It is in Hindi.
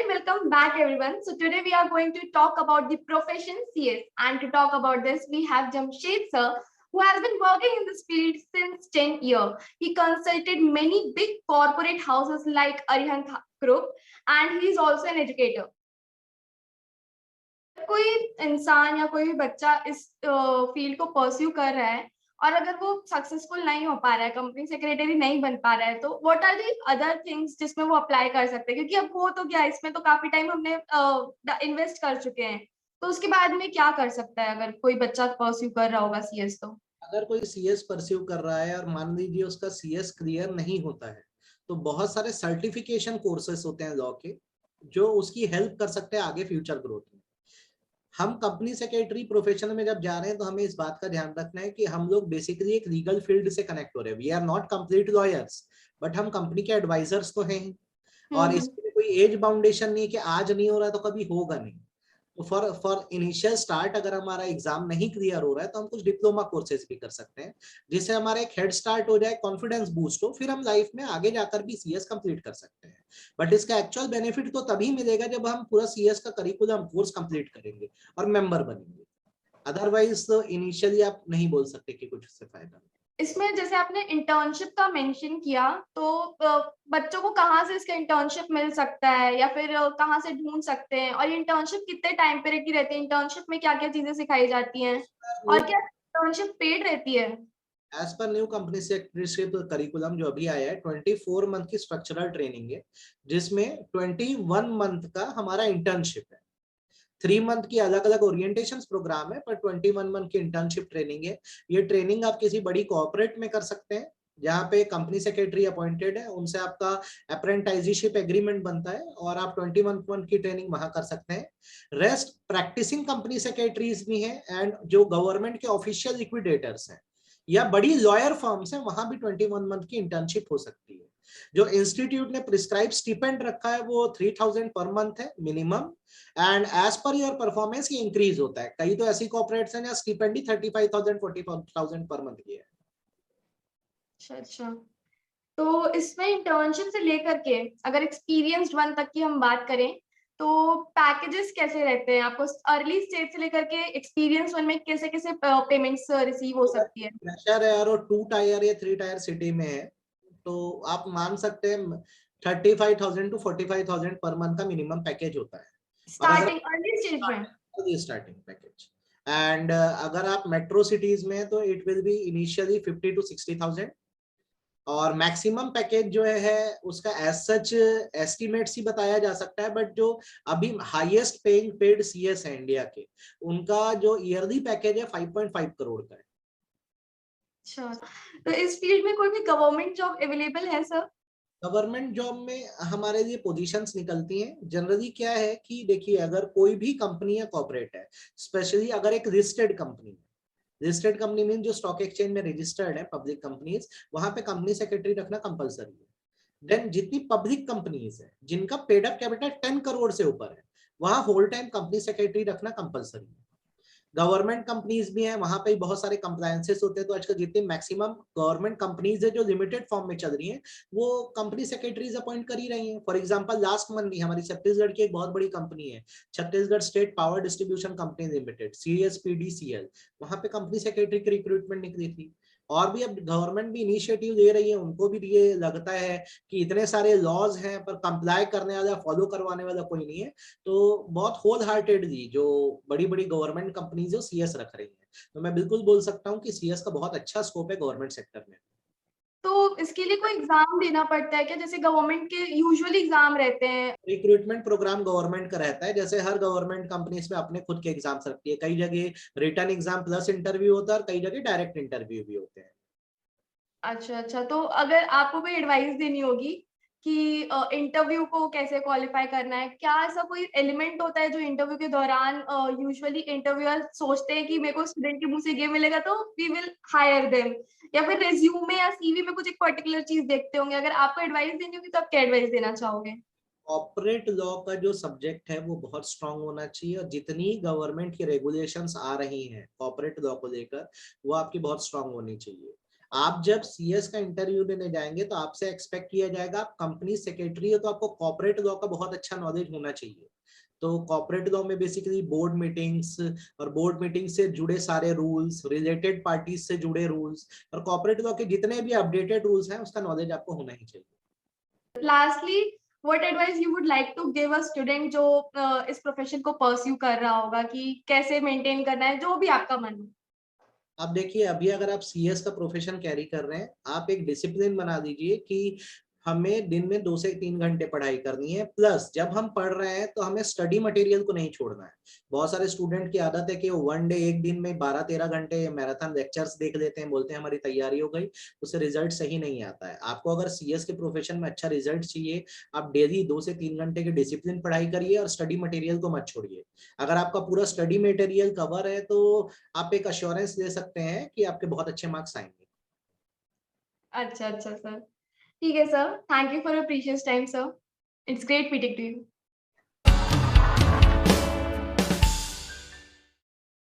welcome back everyone. So today we are going to talk about the profession CS, and to talk about this we have Jamshed sir, who has been working in this field since 10 years. He consulted many big corporate houses like Arihant Group, and he is also an educator. कोई इंसान या कोई भी बच्चा इस फील्ड को परस्यू कर रहा है और अगर वो सक्सेसफुल नहीं हो पा रहा है, कंपनी सेक्रेटरी नहीं बन पा रहा है, तो what are the other things जिसमें वो अप्लाई कर सकते हैं? क्योंकि अब हो तो क्या, इसमें तो काफी टाइम हमने इन्वेस्ट कर चुके हैं, तो उसके बाद में क्या कर सकता है अगर कोई बच्चा परस्यू कर रहा होगा सीएस? तो अगर कोई सीएस परस्यू कर रहा है और मान लीजिए उसका सीएस क्लियर नहीं होता है, तो बहुत सारे सर्टिफिकेशन कोर्सेस होते हैं लॉ के जो उसकी हेल्प कर सकते हैं आगे फ्यूचर ग्रोथ में। हम कंपनी सेक्रेटरी प्रोफेशन में जब जा रहे हैं तो हमें इस बात का ध्यान रखना है कि हम लोग बेसिकली एक लीगल फील्ड से कनेक्ट हो रहे हैं। We are not complete lawyers, but हम कंपनी के एडवाइजर्स तो हैं और इसमें कोई एज बाउंडेशन नहीं है कि आज नहीं हो रहा है तो कभी होगा नहीं। तो फॉर इनिशियल स्टार्ट अगर हमारा एग्जाम नहीं क्लियर हो रहा है तो हम कुछ डिप्लोमा कोर्सेज भी कर सकते हैं, जिससे हमारा एक हेड स्टार्ट हो जाए, कॉन्फिडेंस बूस्ट हो, फिर हम लाइफ में आगे जाकर भी सीएस कंप्लीट कर सकते हैं। बट इसका एक्चुअल बेनिफिट तो तभी मिलेगा जब हम पूरा सीएस का करिकुलम कोर्स कंप्लीट करेंगे और मेंबर बनेंगे। अदरवाइज तो इनिशियली आप नहीं बोल सकते कि कुछ उससे फायदा। इसमें जैसे आपने इंटर्नशिप का मेंशन किया, तो बच्चों को कहाँ से इसका इंटर्नशिप मिल सकता है या फिर कहाँ से ढूंढ सकते हैं, और ये इंटर्नशिप कितने टाइम पे की रहती है? इंटर्नशिप में क्या क्या चीजें सिखाई जाती हैं और क्या इंटर्नशिप पेड रहती है? As per new company secretaryship curriculum जो अभी आया है 24 मंथ की स्ट्रक्चरल ट्रेनिंग है, जिसमें 21 मंथ का हमारा इंटर्नशिप है। 3 मंथ की अलग अलग ओरिएंटेशन प्रोग्राम है, पर 21 मंथ की इंटर्नशिप ट्रेनिंग है। ये ट्रेनिंग आप किसी बड़ी कॉर्पोरेट में कर सकते हैं जहाँ पे कंपनी सेक्रेटरी अपॉइंटेड है, उनसे आपका अप्रेंटाइजशिप एग्रीमेंट बनता है और आप 21 मंथ की ट्रेनिंग वहां कर सकते हैं। रेस्ट प्रैक्टिसिंग कंपनी सेक्रेटरीज भी हैं, एंड जो गवर्नमेंट के ऑफिशियल लिक्विडेटर्स हैं या बड़ी लॉयर फर्म्स हैं, वहां भी 21 मंथ की इंटर्नशिप हो सकती है। जो इंस्टीट्यूट ने प्रिस्क्राइब स्टिपेंड रखा है वो 3000 पर मंथ है minimum, and as per your performance ये इंक्रीज होता है। कई तो ऐसी कॉर्पोरेट्स हैं जहाँ स्टिपेंड ही 35,000 40,000 पर मंथ की है। अच्छा, तो इसमें इंटर्नशिप से लेकर के अगर एक्सपीरियंस्ड वन तक की हम बात करें तो पैकेजेस कैसे रहते हैं? आपको अर्ली स्टेज से लेकर के एक्सपीरियंस वन में कैसे कैसे पेमेंट्स रिसीव हो सकती है? प्रेशर है और वो 2 टायर या 3 टायर सिटी में है, तो आप मान सकते हैं 35,000 to 45,000 पर मंथ का मिनिमम पैकेज होता है। स्टार्टिंग अर्ली स्टेज में स्टार्टिंग पैकेज। एंड अगर आप मेट्रो सिटीज में तो it will be initially 50 to 60,000, और मैक्सिमम पैकेज जो है उसका एज सच एस्टिमेट्स ही बताया जा सकता है, बट जो अभी हाईएस्ट पेइंग पेड सीएस है इंडिया के, उनका जो ईयरली पैकेज है 5.5 करोड़ का है। अच्छा, तो इस फील्ड में कोई भी गवर्नमेंट जॉब अवेलेबल है सर? गवर्नमेंट जॉब में हमारे लिए पोजीशंस निकलती हैं। जनरली क्या है कि देखिए, अगर कोई भी कंपनी या कॉर्पोरेट है, स्पेशली अगर एक लिस्टेड कंपनी है, लिस्टेड कंपनी मीन जो स्टॉक एक्सचेंज में रजिस्टर्ड है, पब्लिक कंपनीज, वहां पे कंपनी सेक्रेटरी रखना कंपलसरी है। देन जितनी पब्लिक कंपनीज है जिनका पेड अप कैपिटल 10 करोड़ से ऊपर है, वहां होल टाइम कंपनी सेक्रेटरी रखना कंपलसरी है। गवर्नमेंट कंपनीज भी हैं, वहां पे बहुत सारे कंप्लायंसेस होते हैं। तो आजकल जितनी मैक्सिमम गवर्नमेंट कंपनीज है जो लिमिटेड फॉर्म में चल रही हैं, वो कंपनी सेक्रेटरीज अपॉइंट कर ही रही हैं। फॉर एग्जांपल लास्ट मंथ ही हमारी छत्तीसगढ़ की एक बहुत बड़ी कंपनी है, Chhattisgarh state power distribution company limited, CSPDCL, वहां पे कंपनी सेक्रेटरी की रिक्रूटमेंट निकली थी। और भी अब गवर्नमेंट भी इनिशिएटिव ले रही है, उनको भी ये लगता है कि इतने सारे लॉज हैं पर कंप्लाई करने वाला, फॉलो करवाने वाला कोई नहीं है, तो बहुत होल हार्टेडली जो बड़ी बड़ी गवर्नमेंट कंपनीज है सीएस रख रही है। तो मैं बिल्कुल बोल सकता हूँ कि सीएस का बहुत अच्छा स्कोप है गवर्नमेंट सेक्टर में। तो इसके लिए कोई एग्जाम देना पड़ता है क्या, जैसे गवर्नमेंट के यूजुअली एग्जाम रहते हैं? रिक्रूटमेंट प्रोग्राम गवर्नमेंट का रहता है, जैसे हर गवर्नमेंट कंपनीज में अपने खुद के एग्जाम्स रखती है। कई जगह रिटन एग्जाम प्लस इंटरव्यू होता है और कई जगह डायरेक्ट इंटरव्यू भी होते हैं। अच्छा अच्छा, तो अगर आपको कोई एडवाइस देनी होगी कि इंटरव्यू को कैसे क्वालिफाई करना है, क्या ऐसा कोई एलिमेंट होता है जो इंटरव्यू के दौरान यूजुअली इंटरव्यूअर सोचते हैं कि मेरे को स्टूडेंट के मुंह से ये मिलेगा तो वी विल हायर देम, या फिर रिज्यूमे या सीवी में कुछ एक पर्टिकुलर चीज देखते होंगे? अगर आपको एडवाइस देनी होगी तो आप क्या एडवाइस देना चाहोगे? कॉर्पोरेट लॉ का जो सब्जेक्ट है वो बहुत स्ट्रांग होना चाहिए, और जितनी गवर्नमेंट की रेगुलेशंस आ रही हैं कॉर्पोरेट लॉ को लेकर, वो आपकी बहुत स्ट्रांग होनी चाहिए। आप जब सीएस का इंटरव्यू देने जाएंगे तो आपसे एक्सपेक्ट किया जाएगा, आप कंपनी सेक्रेटरी हो तो आपको कॉर्पोरेट लॉ का बहुत अच्छा नॉलेज होना चाहिए। तो कॉर्पोरेट लॉ में बेसिकली बोर्ड मीटिंग्स और बोर्ड मीटिंग से जुड़े सारे रूल्स, रिलेटेड पार्टीज से जुड़े रूल्स और कॉर्पोरेट लॉ के जितने भी अपडेटेड रूल्स हैं उसका नॉलेज आपको होना ही चाहिए। Lastly what advice you would like to give a student जो इस प्रोफेशन को परस्यू कर रहा होगा कि कैसे मेंटेन करना है, जो भी आपका मन हो। आप देखिए, अभी अगर आप सीएस का प्रोफेशन कैरी कर रहे हैं, आप एक डिसिप्लिन बना दीजिए कि हमें दिन में 2 से 3 घंटे पढ़ाई करनी है, प्लस जब हम पढ़ रहे हैं तो हमें स्टडी मटेरियल को नहीं छोड़ना है। बहुत सारे स्टूडेंट की आदत है कि वो वन डे, एक दिन में 12-13 घंटे मैराथन लेक्चर्स देख लेते हैं, बोलते हैं हमारी तैयारी हो गई, उससे रिजल्ट सही नहीं आता है। आपको अगर सीएस के प्रोफेशन में अच्छा रिजल्ट चाहिए, आप डेली 2 से 3 घंटे की डिसिप्लिन पढ़ाई करिए और स्टडी मटेरियल को मत छोड़िए। अगर आपका पूरा स्टडी मटेरियल कवर है तो आप एक अश्योरेंस दे सकते हैं कि आपके बहुत अच्छे मार्क्स आएंगे। अच्छा, अच्छा सर। ठीक है sir. Thank you for your precious time sir. It's great meeting to you.